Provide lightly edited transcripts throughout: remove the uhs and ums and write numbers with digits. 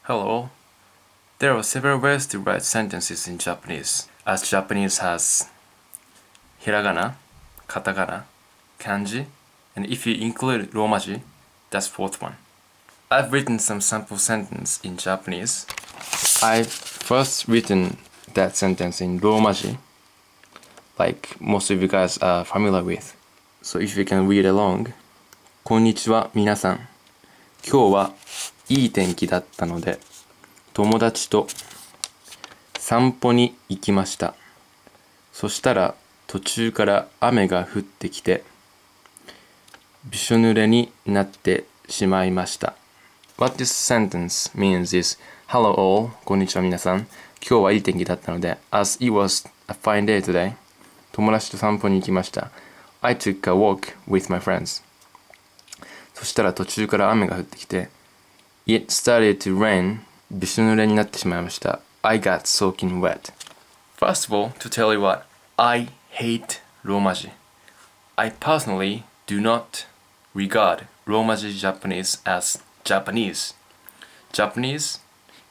Hello. There are several ways to write sentences in Japanese, as Japanese has Hiragana, Katakana, Kanji, and if you include Romaji, that's fourth one. I've written some sample sentence in Japanese. I've first written that sentence in Romaji, like most of you guys are familiar with. So if you can read along. こんにちは皆さん。今日はいい天気だったので、友達と散歩に行きました。そしたら途中から雨が降ってきて、びしょ濡れになってしまいました。What this sentence means is, Hello all, こんにちは皆さん。今日はいい天気だったので、As it was a fine day today, 友達と散歩に行きました。I took a walk with my friends. そしたら途中から雨が降ってきて、It started to rain. びしょ濡れになってしまいました。I got soaking wet. First of all, to tell you what, I hate Romaji. I personally do not regard Romaji Japanese as Japanese. Japanese,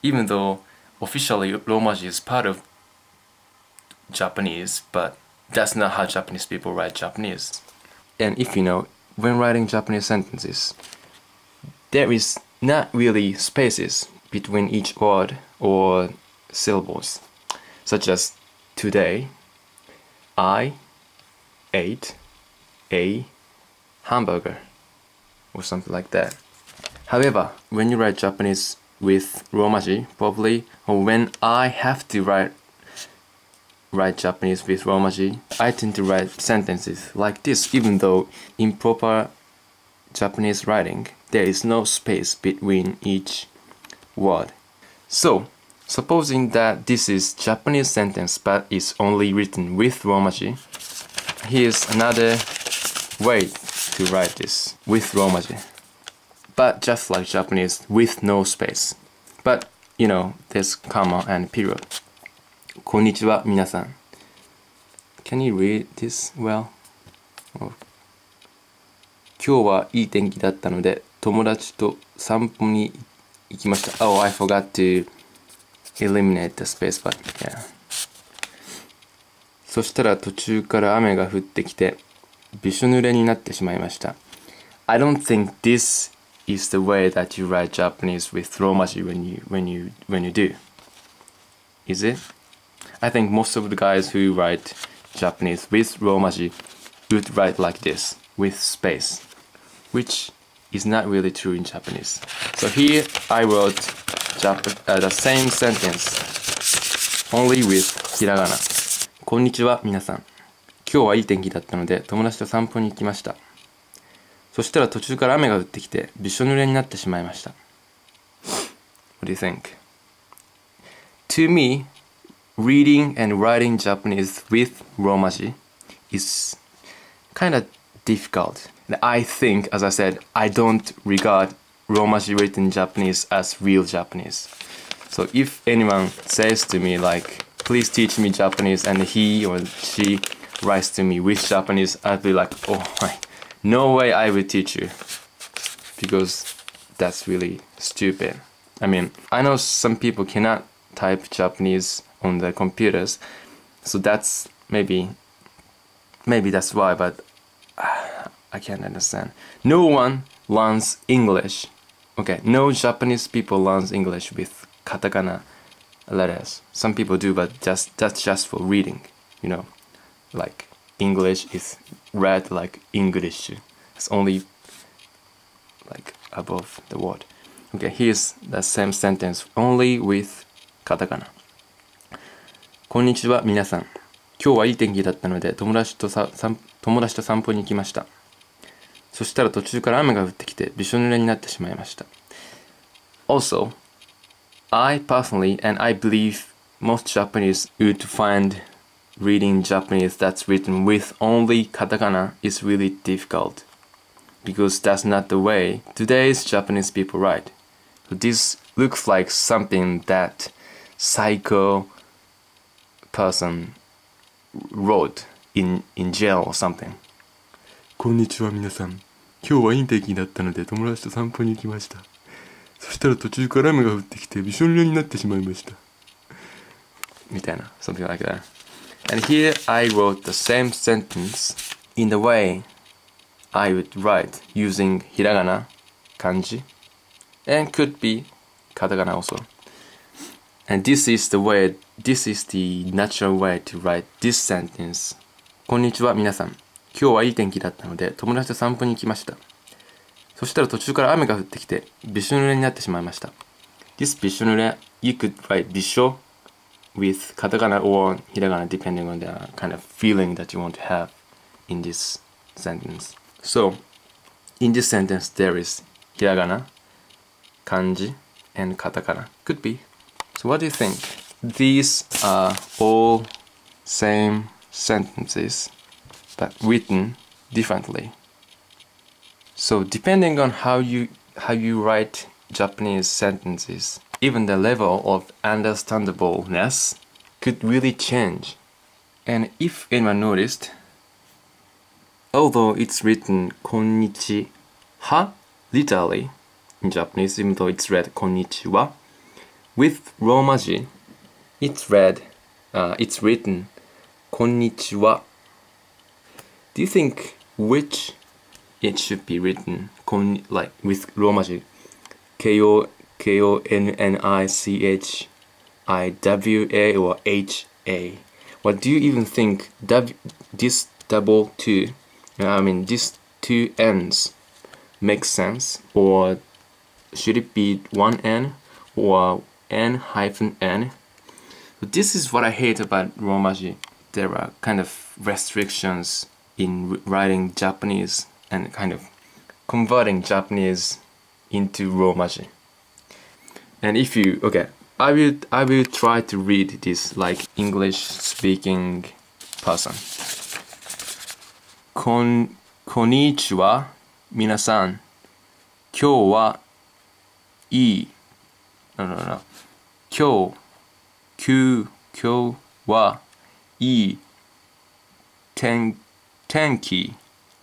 even though officially Romaji is part of Japanese, but that's not how Japanese people write Japanese. And if you know, when writing Japanese sentences, there is not really spaces between each word or syllables, such as today, I ate a hamburger, or something like that. However, when you write Japanese with Romaji, probably, or when I have to write Japanese with Romaji, I tend to write sentences like this, even though in proper Japanese writing, there is no space between each word. So, supposing that this is Japanese sentence but is only written with Romaji, here's another way to write this with Romaji. But just like Japanese, with no space. But, you know, there's comma and period. こんにちは皆さん。Can you read this well? 今日はいい天気だったので友達と散歩に行きました。Oh, I forgot to eliminate the space, but yeah. そしたら途中から雨が降ってきてびしょ濡れになってしまいました。I don't think this is the way that you write Japanese with Romaji when you do. Is it? I think most of the guys who write Japanese with Romaji would write like this, with space, which is not really true in Japanese. So here I wrote the same sentence, only with Hiragana. こんにちは皆さん。今日はいい天気だったので友達と散歩に行きました。そしたら途中から雨が降ってきてびしょ濡れになってしまいました。What do you think? To me, reading and writing Japanese with Romaji is kind of difficult. And I think, as I said, I don't regard Romaji written Japanese as real Japanese. So if anyone says to me like, please teach me Japanese, and he or she writes to me with Japanese, I'd be like, oh my, no way I will teach you. Because that's really stupid. I mean, I know some people cannot type Japanese on their computers, so that's maybe that's why, but I can't understand. No one learns English. Okay, no Japanese people learns English with katakana letters. Some people do, but that's just for reading, you know. Like English is read like English. It's only like above the word. Okay, here's the same sentence only with katakana. こんにちは皆さん。今日はいい天気だったので友達と散歩に行きました。そしたら途中から雨が降ってきてびしょ濡れになってしまいました。Also, I personally, and I believe most Japanese would find reading Japanese that's written with only katakana is really difficult. Because that's not the way today's Japanese people write. So this looks like something that psycho person wrote in jail or something. こんにちは皆さん。今日はいい天気だったので友達と散歩に行きました。そしたら途中から雨が降ってきてびしょ濡れになってしまいました。みたいな、something like that. And here I wrote the same sentence in the way I would write using Hiragana, Kanji, and could be Katakana also. And this is the natural way to write this sentence. こんにちは皆さん。今日はいい天気だったので友達と散歩に行きました。そしたら途中から雨が降ってきてびしょ濡れになってしまいました。This びしょ濡れ you could write びしょ with katakana or hiragana depending on the kind of feeling that you want to have in this sentence. So, in this sentence there is hiragana, kanji, and katakana. Could be. So what do you think? These are all same sentences but written differently. So depending on how you write Japanese sentences, even the level of understandableness could really change. And if anyone noticed, although it's written konnichiwa literally in Japanese, even though it's read konnichiwa, with Romaji, it's written konnichiwa. Do you think which it should be written like with Romaji? K-O-N-N-I-C-H-I-W-A or H-A? What do you even think this double two, these two N's make sense? Or should it be one N or N-N? But this is what I hate about Romaji. There are kind of restrictions in writing Japanese and kind of converting Japanese into Romaji. And if you, I will try to read this like English speaking person. Konnichiwa, minasan. Kyou wa ii. No. Kyou wa ii tenki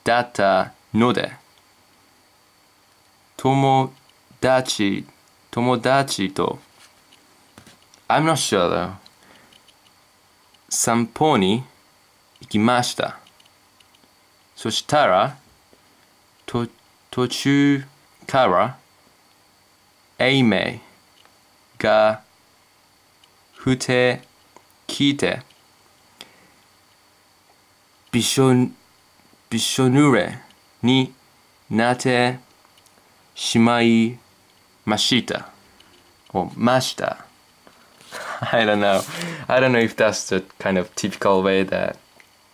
datta node. Tomodachi to, I'm not sure though. 散歩に行きました。そしたら途中から雨が降ってきてびしょ濡れになってしまいました。Or ました。I don't know if that's the kind of typical way that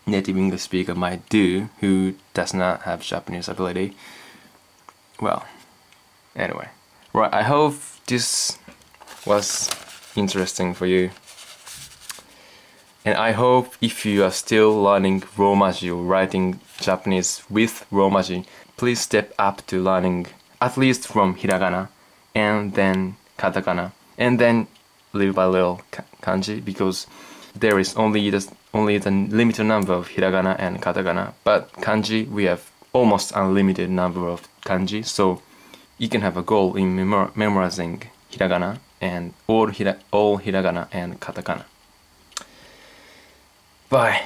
native English speaker might do who does not have Japanese ability. Well, anyway. Right, I hope this was interesting for you. And I hope if you are still learning Romaji or writing Japanese with Romaji, please step up to learning at least from Hiragana and then Katakana and then little by little Kanji, because there is only the limited number of Hiragana and Katakana, but Kanji we have almost unlimited number of Kanji, so you can have a goal in memorizing Hiragana and all Hiragana and Katakana. Bye.